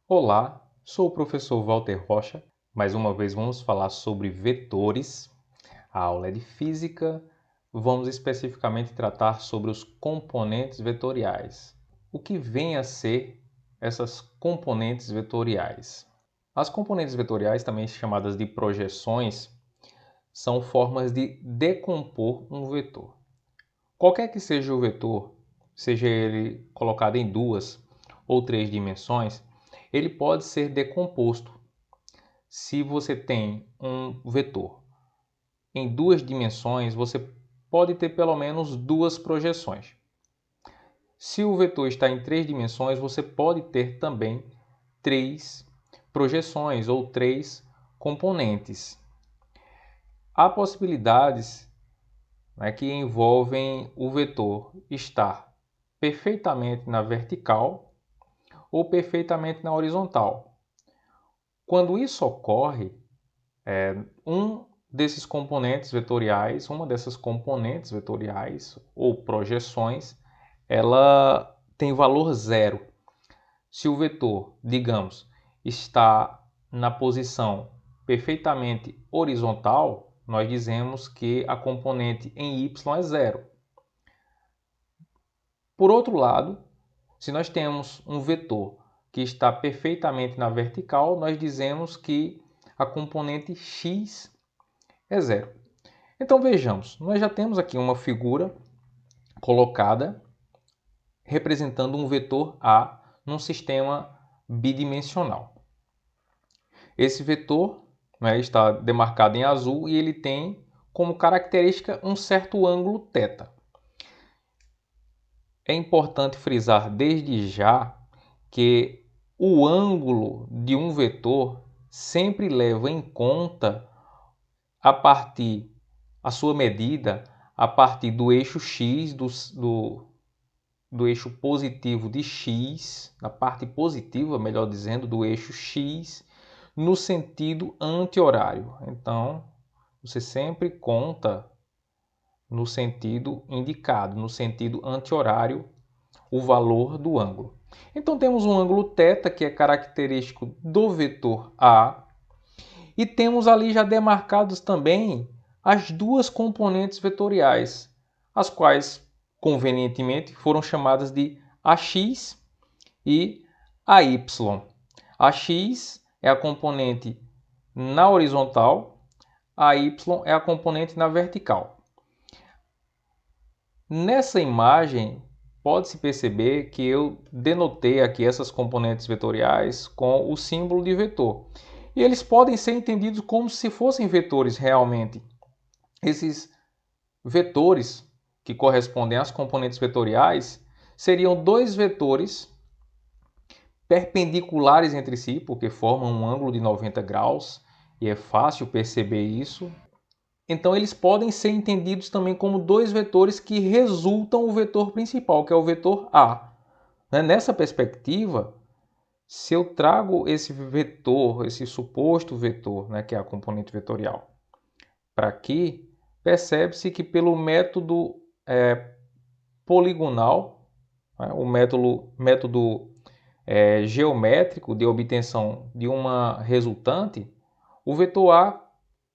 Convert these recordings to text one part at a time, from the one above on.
Olá, sou o professor Walter Rocha. Mais uma vez vamos falar sobre vetores. A aula é de física. Vamos especificamente tratar sobre os componentes vetoriais. O que vem a ser essas componentes vetoriais? As componentes vetoriais, também chamadas de projeções, são formas de decompor um vetor. Qualquer que seja o vetor, seja ele colocado em 2 ou 3 dimensões, ele pode ser decomposto. Se você tem um vetor em 2 dimensões, você pode ter pelo menos 2 projeções. Se o vetor está em 3 dimensões, você pode ter também 3 projeções ou 3 componentes. Há possibilidades, que envolvem o vetor estar perfeitamente na vertical ou perfeitamente na horizontal. Quando isso ocorre, um desses componentes vetoriais, uma dessas componentes vetoriais ou projeções, ela tem valor zero. Se o vetor, digamos, está na posição perfeitamente horizontal, nós dizemos que a componente em y é zero. Por outro lado, se nós temos um vetor que está perfeitamente na vertical, nós dizemos que a componente x é zero. Então vejamos, nós já temos aqui uma figura colocada representando um vetor A num sistema bidimensional. Esse vetor, está demarcado em azul e ele tem como característica um certo ângulo θ. É importante frisar desde já que o ângulo de um vetor sempre leva em conta a sua medida a partir do eixo x, do eixo positivo de x, na parte positiva, melhor dizendo, do eixo x, no sentido anti-horário. Então, você sempre conta no sentido indicado, no sentido anti-horário, o valor do ângulo. Então temos um ângulo θ, que é característico do vetor A, e temos ali já demarcados também as duas componentes vetoriais, as quais convenientemente foram chamadas de AX e AY. AX é a componente na horizontal, AY é a componente na vertical. Nessa imagem, pode-se perceber que eu denotei aqui essas componentes vetoriais com o símbolo de vetor. E eles podem ser entendidos como se fossem vetores realmente. Esses vetores, que correspondem às componentes vetoriais, seriam dois vetores perpendiculares entre si, porque formam um ângulo de 90 graus, e é fácil perceber isso. Então eles podem ser entendidos também como dois vetores que resultam o vetor principal, que é o vetor A. Nessa perspectiva, se eu trago esse vetor, esse suposto vetor, que é a componente vetorial, para aqui, percebe-se que pelo método poligonal, o método geométrico de obtenção de uma resultante, o vetor A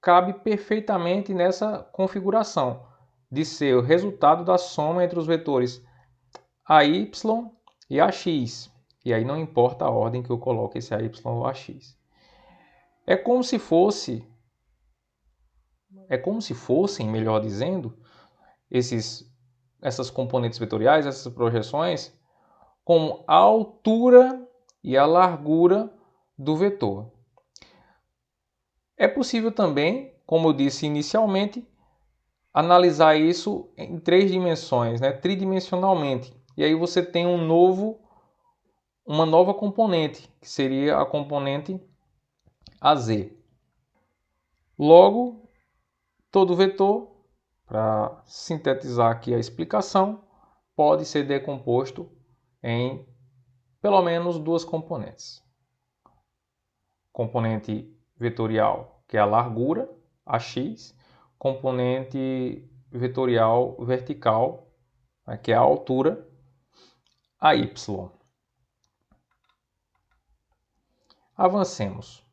cabe perfeitamente nessa configuração de ser o resultado da soma entre os vetores AY e AX. E aí não importa a ordem que eu coloque esse AY ou AX. É como se fossem, melhor dizendo, essas componentes vetoriais, essas projeções, com a altura e a largura do vetor. É possível também, como eu disse inicialmente, analisar isso em 3 dimensões, tridimensionalmente. E aí você tem uma nova componente, que seria a componente AZ. Logo, todo vetor, para sintetizar aqui a explicação, pode ser decomposto em pelo menos 2 componentes. Componente vetorial, que é a largura, AX, componente vetorial vertical, que é a altura, AY. Avancemos.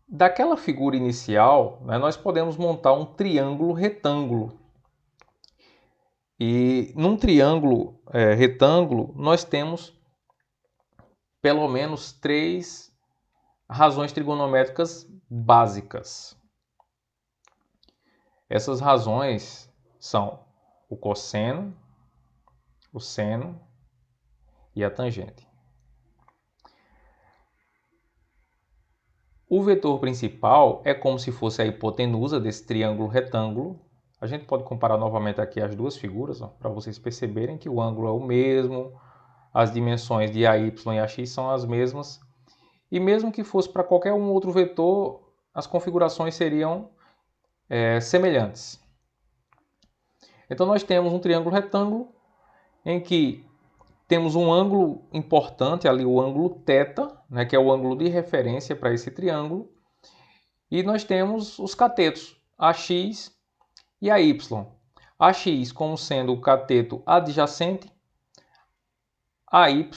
Daquela figura inicial, né, nós podemos montar um triângulo retângulo. E num triângulo retângulo, nós temos pelo menos 3 razões trigonométricas básicas. Essas razões são o cosseno, o seno e a tangente. O vetor principal é como se fosse a hipotenusa desse triângulo retângulo. A gente pode comparar novamente aqui as duas figuras, para vocês perceberem que o ângulo é o mesmo, as dimensões de AY e AX são as mesmas. E mesmo que fosse para qualquer um outro vetor, as configurações seriam semelhantes. Então nós temos um triângulo retângulo em que temos um ângulo importante ali, o ângulo θ, né, que é o ângulo de referência para esse triângulo. E nós temos os catetos AX e AY. AX como sendo o cateto adjacente, AY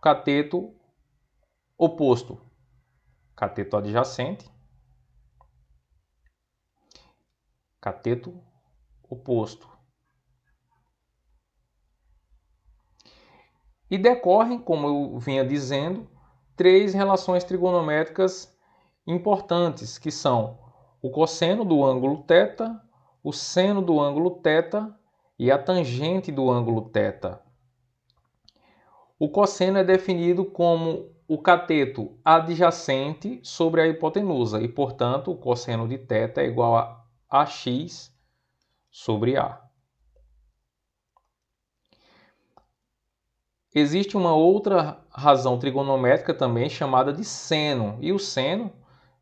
cateto oposto. Cateto adjacente, cateto oposto. E decorrem, como eu vinha dizendo, 3 relações trigonométricas importantes, que são o cosseno do ângulo θ, o seno do ângulo θ e a tangente do ângulo θ. O cosseno é definido como o cateto adjacente sobre a hipotenusa e, portanto, o cosseno de θ é igual a AX sobre A. Existe uma outra razão trigonométrica também chamada de seno, e o seno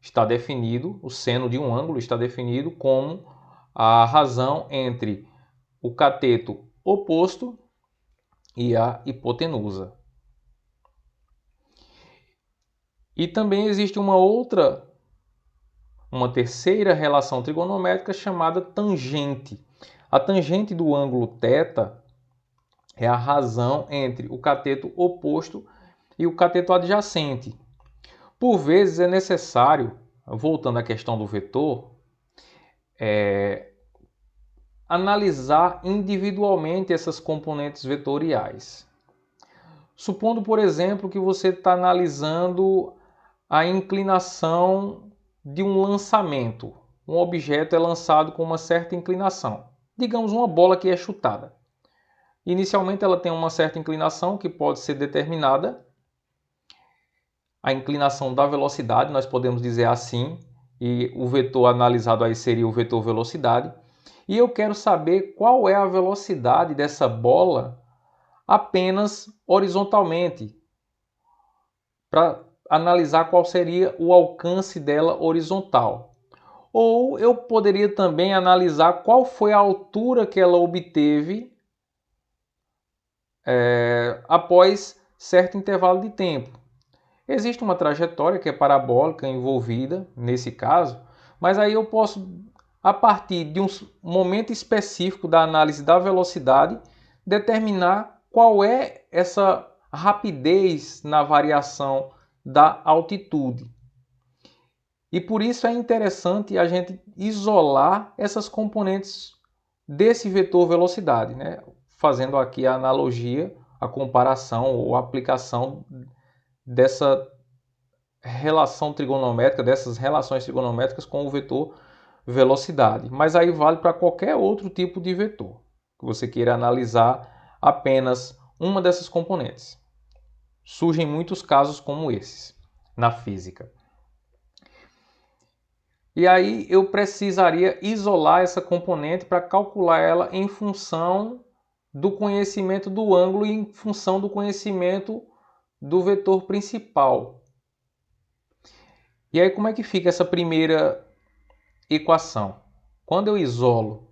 está definido, o seno de um ângulo está definido como a razão entre o cateto oposto e a hipotenusa. E também existe uma terceira relação trigonométrica chamada tangente. A tangente do ângulo θ é a razão entre o cateto oposto e o cateto adjacente. Por vezes é necessário, voltando à questão do vetor, analisar individualmente essas componentes vetoriais. Supondo, por exemplo, que você está analisando a inclinação de um lançamento. Um objeto é lançado com uma certa inclinação. Digamos uma bola que é chutada. Inicialmente ela tem uma certa inclinação que pode ser determinada. A inclinação da velocidade, nós podemos dizer assim, e o vetor analisado aí seria o vetor velocidade. E eu quero saber qual é a velocidade dessa bola apenas horizontalmente, para analisar qual seria o alcance dela horizontal. Ou eu poderia também analisar qual foi a altura que ela obteve após certo intervalo de tempo. Existe uma trajetória que é parabólica envolvida nesse caso, mas aí eu posso, a partir de um momento específico da análise da velocidade, determinar qual é essa rapidez na variação da altitude. E por isso é interessante a gente isolar essas componentes desse vetor velocidade, né? Fazendo aqui a analogia, a comparação ou a aplicação dessa relação trigonométrica, dessas relações trigonométricas com o vetor velocidade. Mas aí vale para qualquer outro tipo de vetor que você queira analisar apenas uma dessas componentes. Surgem muitos casos como esses na física. E aí eu precisaria isolar essa componente para calcular ela em função do conhecimento do ângulo e em função do conhecimento do vetor principal. E aí como é que fica essa primeira equação? Quando eu isolo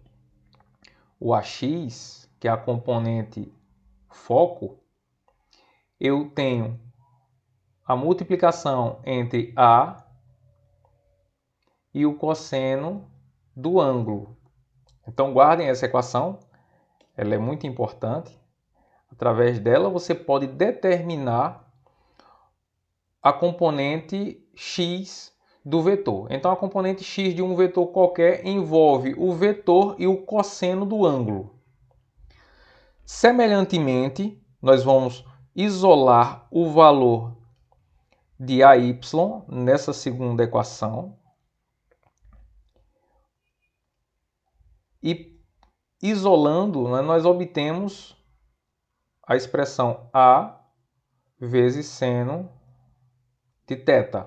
o AX, que é a componente foco, eu tenho a multiplicação entre A e o cosseno do ângulo. Então guardem essa equação, ela é muito importante. Através dela você pode determinar a componente x do vetor. Então, a componente x de um vetor qualquer envolve o vetor e o cosseno do ângulo. Semelhantemente, nós vamos isolar o valor de AY nessa segunda equação e, isolando, nós obtemos a expressão A vezes seno de θ.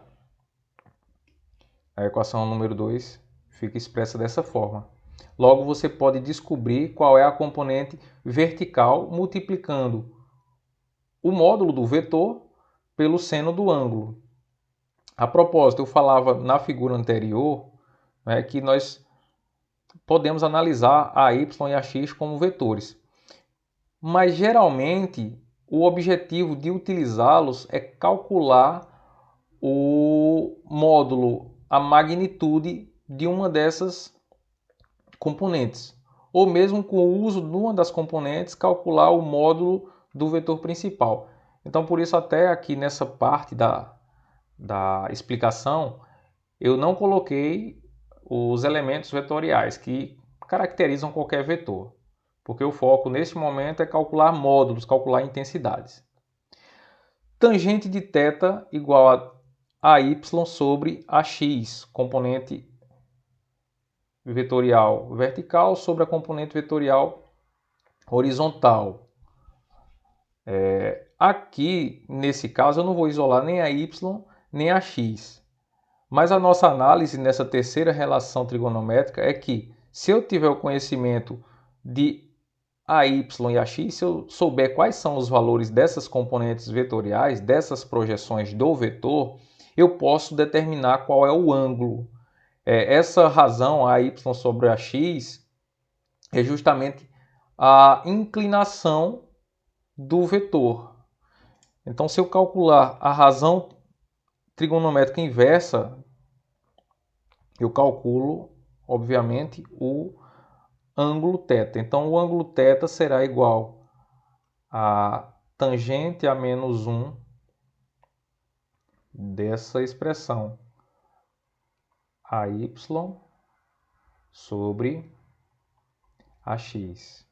A equação número 2 fica expressa dessa forma. Logo, você pode descobrir qual é a componente vertical multiplicando o módulo do vetor pelo seno do ângulo. A propósito, eu falava na figura anterior, né, que nós podemos analisar a y e a x como vetores. Mas, geralmente, o objetivo de utilizá-los é calcular o módulo, a magnitude de uma dessas componentes. Ou mesmo com o uso de uma das componentes, calcular o módulo do vetor principal. Então, por isso, até aqui nessa parte da explicação, eu não coloquei os elementos vetoriais que caracterizam qualquer vetor, porque o foco neste momento é calcular módulos, calcular intensidades. Tangente de θ igual a y sobre ax, componente vetorial vertical sobre a componente vetorial horizontal. Aqui, nesse caso, eu não vou isolar nem a y nem a x. Mas a nossa análise nessa terceira relação trigonométrica é que, se eu tiver o conhecimento de AY e AX, se eu souber quais são os valores dessas componentes vetoriais, dessas projeções do vetor, eu posso determinar qual é o ângulo. Essa razão, AY sobre AX, é justamente a inclinação do vetor. Então, se eu calcular a razão trigonométrica inversa, eu calculo, obviamente, o ângulo θ. Então, o ângulo θ será igual a tangente a menos 1 dessa expressão, AY sobre AX.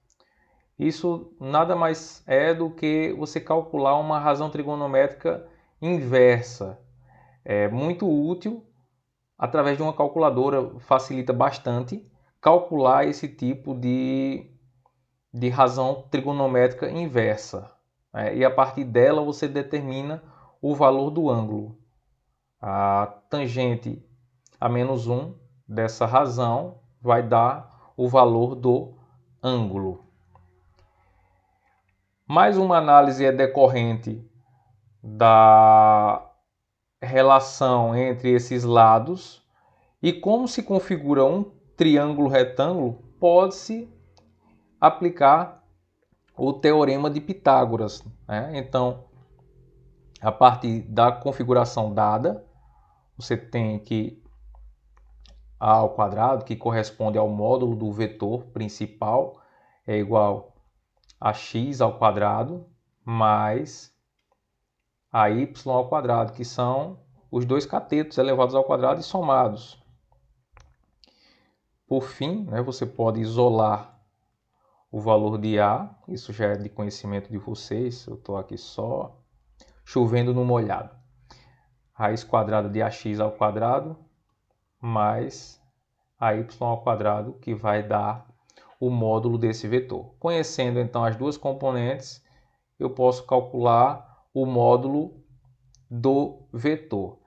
Isso nada mais é do que você calcular uma razão trigonométrica inversa. É muito útil, através de uma calculadora facilita bastante calcular esse tipo de razão trigonométrica inversa. E a partir dela você determina o valor do ângulo. A tangente a menos 1 dessa razão vai dar o valor do ângulo. Mais uma análise é decorrente da relação entre esses lados e como se configura um triângulo retângulo, pode-se aplicar o teorema de Pitágoras. Então, a partir da configuração dada, você tem que A ao quadrado, que corresponde ao módulo do vetor principal, é igual a x ao quadrado mais a y ao quadrado, que são os dois catetos elevados ao quadrado e somados. Por fim, você pode isolar o valor de A, isso já é de conhecimento de vocês, eu estou aqui só chovendo no molhado. Raiz quadrada de ax ao quadrado mais a y ao quadrado, que vai dar o módulo desse vetor. Conhecendo então as duas componentes, eu posso calcular o módulo do vetor.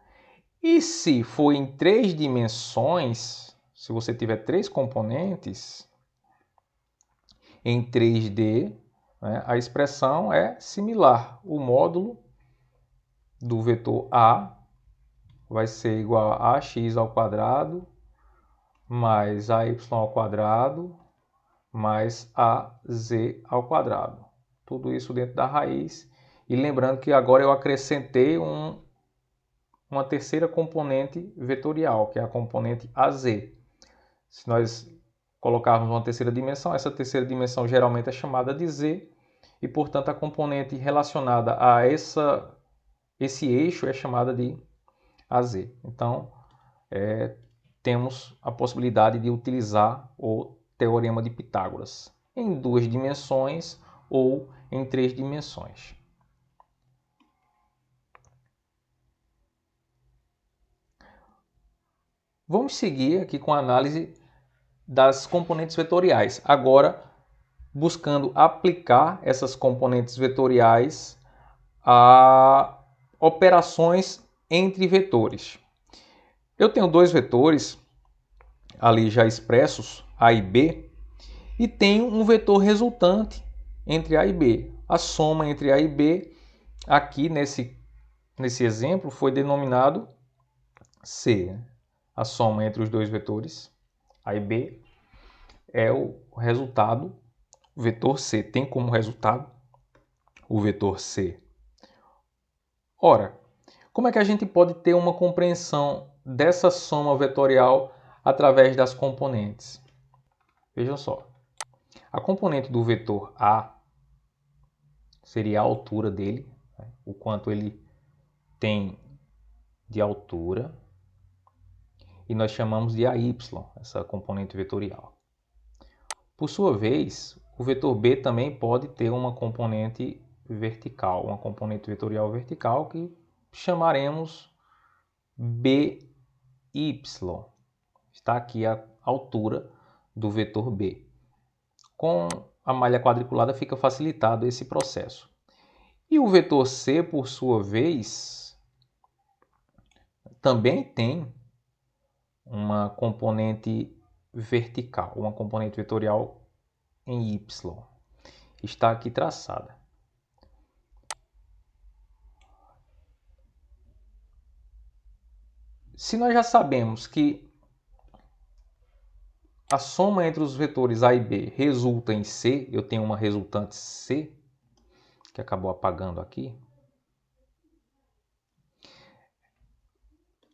E se for em 3 dimensões, se você tiver 3 componentes em 3D, a expressão é similar. O módulo do vetor A vai ser igual a ax ao quadrado mais ay ao quadrado mais az ao quadrado. Tudo isso dentro da raiz. E lembrando que agora eu acrescentei uma terceira componente vetorial, que é a componente az. Se nós colocarmos uma terceira dimensão, essa terceira dimensão geralmente é chamada de z, e portanto a componente relacionada a essa esse eixo é chamado de AZ. Então, temos a possibilidade de utilizar o Teorema de Pitágoras em 2 dimensões ou em 3 dimensões. Vamos seguir aqui com a análise das componentes vetoriais. Agora, buscando aplicar essas componentes vetoriais a operações entre vetores. Eu tenho 2 vetores ali já expressos, A e B, e tenho um vetor resultante entre A e B. A soma entre A e B, aqui nesse exemplo, foi denominado C. A soma entre os 2 vetores, A e B, é o resultado, o vetor C. Tem como resultado o vetor C. Ora, como é que a gente pode ter uma compreensão dessa soma vetorial através das componentes? Vejam só. A componente do vetor A seria a altura dele, né? O quanto ele tem de altura, e nós chamamos de AY, essa componente vetorial. Por sua vez, o vetor B também pode ter uma componente vertical, uma componente vetorial vertical que chamaremos BY. Está aqui a altura do vetor B. Com a malha quadriculada fica facilitado esse processo. E o vetor C, por sua vez, também tem uma componente vertical, uma componente vetorial em Y. Está aqui traçada. Se nós já sabemos que a soma entre os vetores A e B resulta em C, eu tenho uma resultante C, que acabou apagando aqui.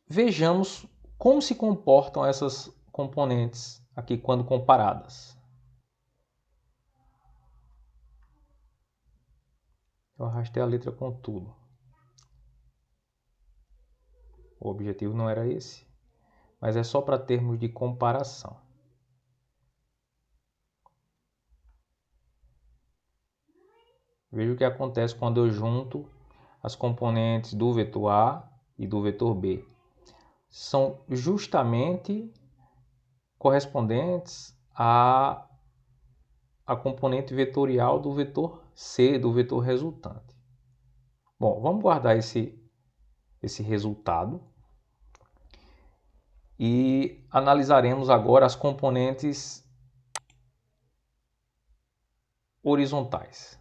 Vejamos como se comportam essas componentes aqui quando comparadas. Eu arrastei a letra com tudo. O objetivo não era esse, mas é só para termos de comparação. Veja o que acontece quando eu junto as componentes do vetor A e do vetor B. São justamente correspondentes à componente vetorial do vetor C, do vetor resultante. Bom, vamos guardar esse resultado e analisaremos agora as componentes horizontais.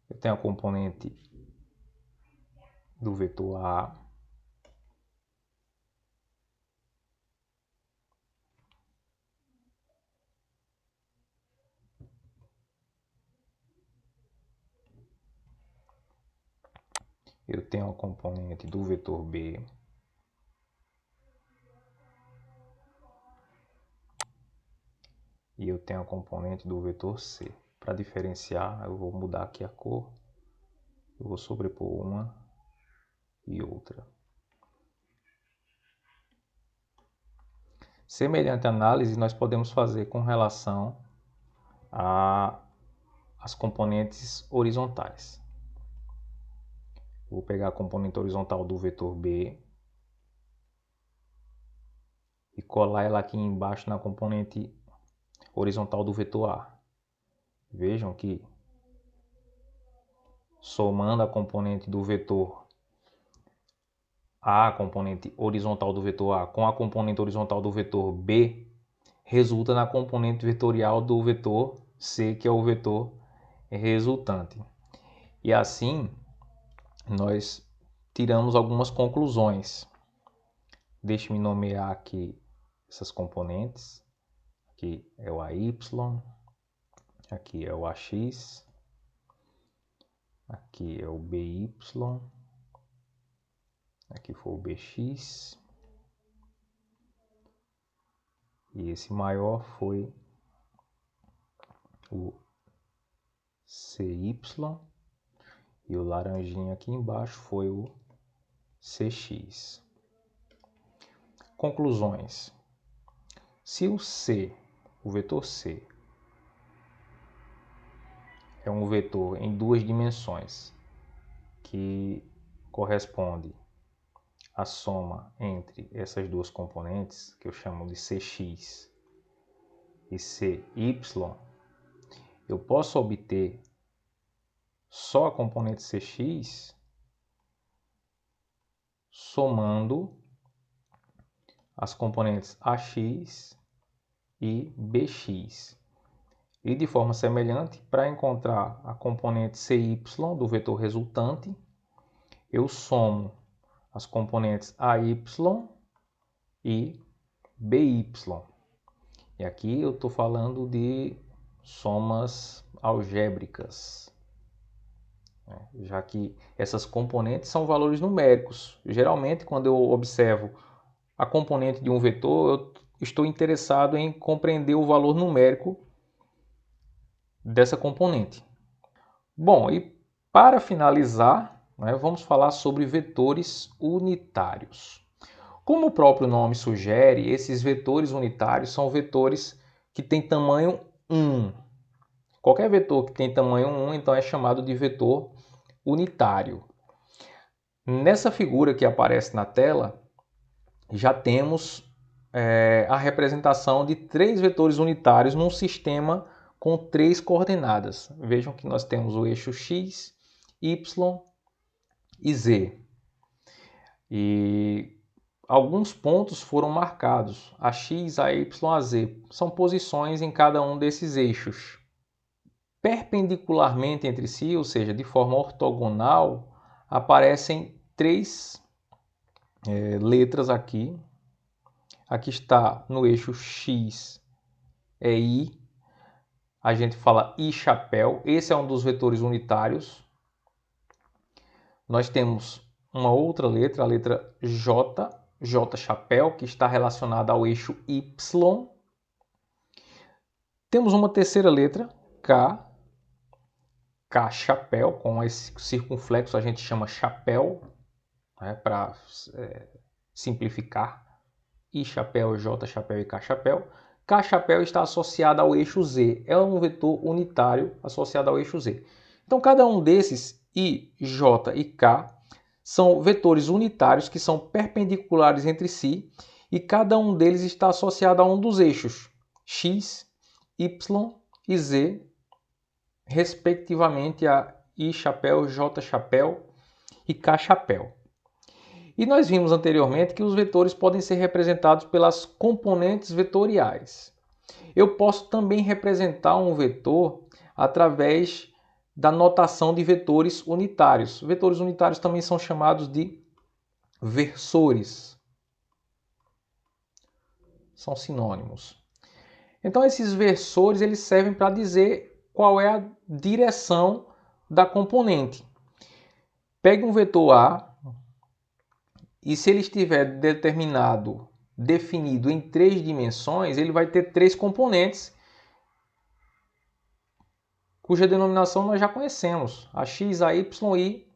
Eu tenho a componente do vetor A, eu tenho a componente do vetor B, e eu tenho a componente do vetor C. Para diferenciar, eu vou mudar aqui a cor, eu vou sobrepor uma e outra. Semelhante análise nós podemos fazer com relação às componentes horizontais. Vou pegar a componente horizontal do vetor B e colar ela aqui embaixo na componente horizontal do vetor A. Vejam que somando a componente do vetor A, a componente horizontal do vetor A, com a componente horizontal do vetor B, resulta na componente vetorial do vetor C, que é o vetor resultante. E assim, nós tiramos algumas conclusões. Deixe-me nomear aqui essas componentes. Aqui é o AY, aqui é o AX, aqui é o BY, aqui foi o BX, E esse maior foi o CY e o laranjinha aqui embaixo foi o CX. Conclusões. Se o vetor C, é um vetor em duas dimensões que corresponde à soma entre essas duas componentes, que eu chamo de CX e CY, eu posso obter só a componente CX somando as componentes AX e BX. E de forma semelhante, para encontrar a componente CY do vetor resultante, eu somo as componentes AY e BY. E aqui eu estou falando de somas algébricas, já que essas componentes são valores numéricos. Geralmente, quando eu observo a componente de um vetor, eu estou interessado em compreender o valor numérico dessa componente. Bom, e para finalizar, vamos falar sobre vetores unitários. Como o próprio nome sugere, esses vetores unitários são vetores que têm tamanho 1. Qualquer vetor que tem tamanho 1, então é chamado de vetor unitário. Nessa figura que aparece na tela, já temos a representação de 3 vetores unitários num sistema com 3 coordenadas. Vejam que nós temos o eixo x, y e z. E alguns pontos foram marcados, a x, a y, a z. São posições em cada um desses eixos. Perpendicularmente entre si, ou seja, de forma ortogonal, aparecem 3 letras aqui. Aqui está no eixo x, é I. A gente fala I chapéu. Esse é um dos vetores unitários. Nós temos uma outra letra, a letra J, J chapéu, que está relacionada ao eixo Y. Temos uma terceira letra, K, K chapéu, com esse circunflexo a gente chama chapéu, para simplificar. I chapéu, J chapéu e K chapéu. K chapéu está associado ao eixo Z. É um vetor unitário associado ao eixo Z. Então, cada um desses, I, J e K, são vetores unitários que são perpendiculares entre si e cada um deles está associado a um dos eixos X, Y e Z, respectivamente a I chapéu, J chapéu e K chapéu. E nós vimos anteriormente que os vetores podem ser representados pelas componentes vetoriais. Eu posso também representar um vetor através da notação de vetores unitários. Vetores unitários também são chamados de versores. São sinônimos. Então esses versores eles servem para dizer qual é a direção da componente. Pegue um vetor A e se ele estiver definido em 3 dimensões, ele vai ter 3 componentes, cuja denominação nós já conhecemos, a x, a y e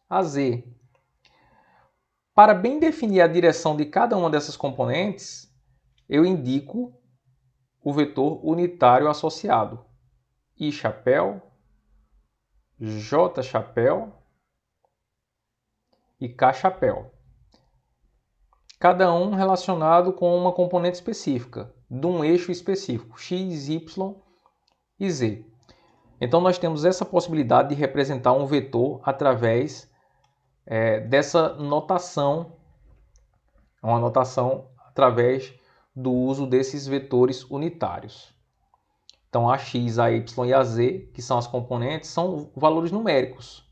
a z. Para bem definir a direção de cada uma dessas componentes, eu indico o vetor unitário associado. I chapéu, J chapéu e K chapéu. Cada um relacionado com uma componente específica, de um eixo específico, x, y e z. Então nós temos essa possibilidade de representar um vetor através dessa notação, uma notação através do uso desses vetores unitários. Então a x, a y e a z, que são as componentes, são valores numéricos.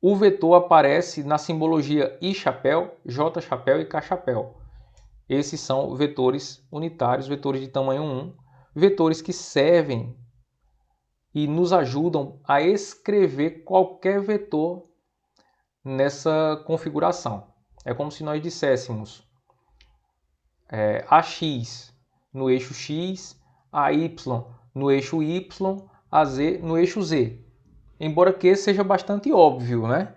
O vetor aparece na simbologia I chapéu, J chapéu e K chapéu. Esses são vetores unitários, vetores de tamanho 1, vetores que servem e nos ajudam a escrever qualquer vetor nessa configuração. É como se nós disséssemos AX no eixo X, AY no eixo Y, AZ no eixo Z. Embora que seja bastante óbvio, né?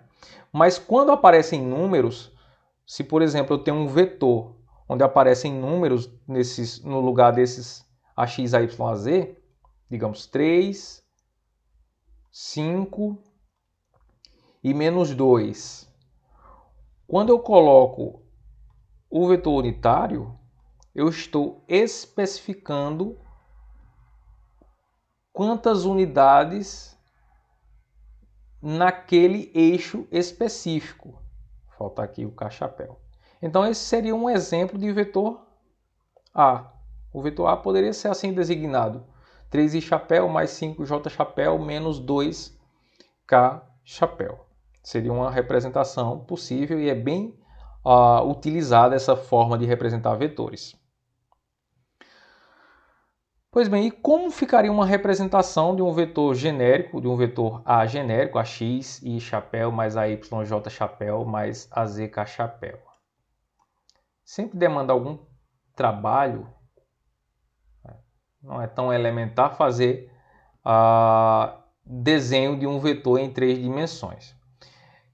Mas quando aparecem números, se por exemplo eu tenho um vetor onde aparecem números no lugar desses AX, AY, AZ, digamos 3, 5 e menos 2. Quando eu coloco o vetor unitário, eu estou especificando quantas unidades naquele eixo específico. Falta aqui o K-chapéu. Então esse seria um exemplo de vetor A. O vetor A poderia ser assim designado: 3i chapéu mais 5j chapéu menos 2k chapéu. Seria uma representação possível e é bem utilizada essa forma de representar vetores. Pois bem, e como ficaria uma representação de um vetor genérico, de um vetor A genérico, AX e chapéu mais AYJ chapéu mais AZK chapéu? Sempre demanda algum trabalho, não é tão elementar fazer desenho de um vetor em 3 dimensões.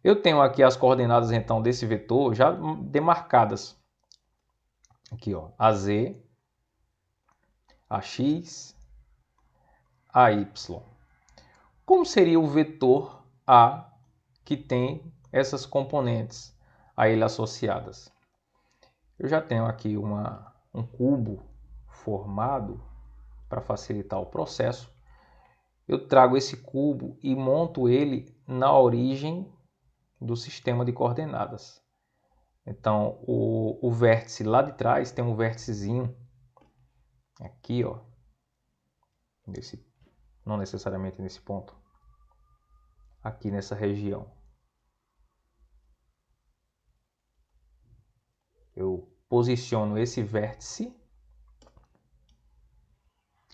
Eu tenho aqui as coordenadas então desse vetor já demarcadas. Aqui, ó, AZ, AX, AY. Como seria o vetor A que tem essas componentes a ele associadas? Eu já tenho aqui um cubo formado para facilitar o processo. Eu trago esse cubo e monto ele na origem do sistema de coordenadas. Então, o vértice lá de trás tem um vérticezinho aqui, ó, não necessariamente nesse ponto, aqui nessa região. Eu posiciono esse vértice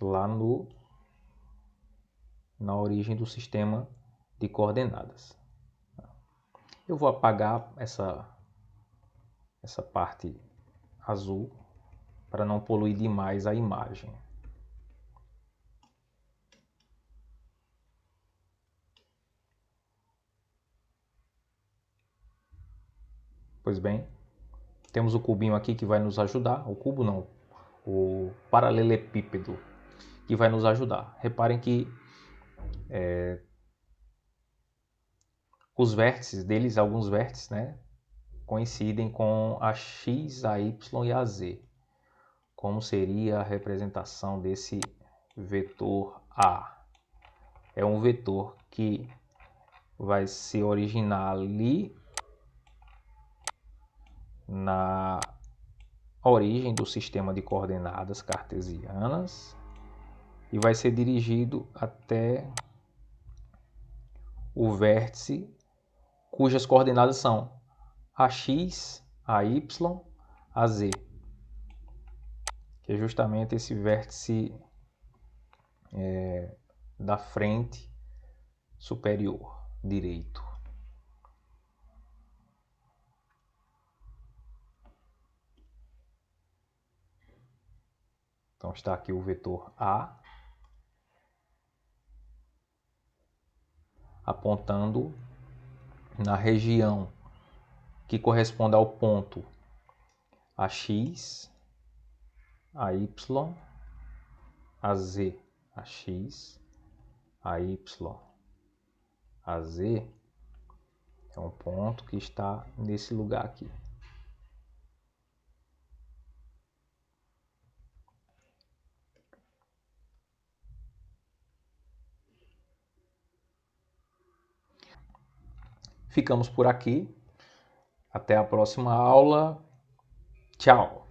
lá na origem do sistema de coordenadas. Eu vou apagar essa parte azul para não poluir demais a imagem. Pois bem, temos o cubinho aqui que vai nos ajudar. O cubo não, o paralelepípedo que vai nos ajudar. Reparem que os vértices deles, alguns vértices, né, coincidem com a X, a Y e a Z. Como seria a representação desse vetor A? É um vetor que vai se originar ali na origem do sistema de coordenadas cartesianas e vai ser dirigido até o vértice cujas coordenadas são AX, AY, AZ, que é justamente esse vértice da frente superior direito. Então está aqui o vetor A apontando na região que corresponde ao ponto AX, AY, AZ, AX, AY, AZ, é um ponto que está nesse lugar aqui. Ficamos por aqui. Até a próxima aula. Tchau!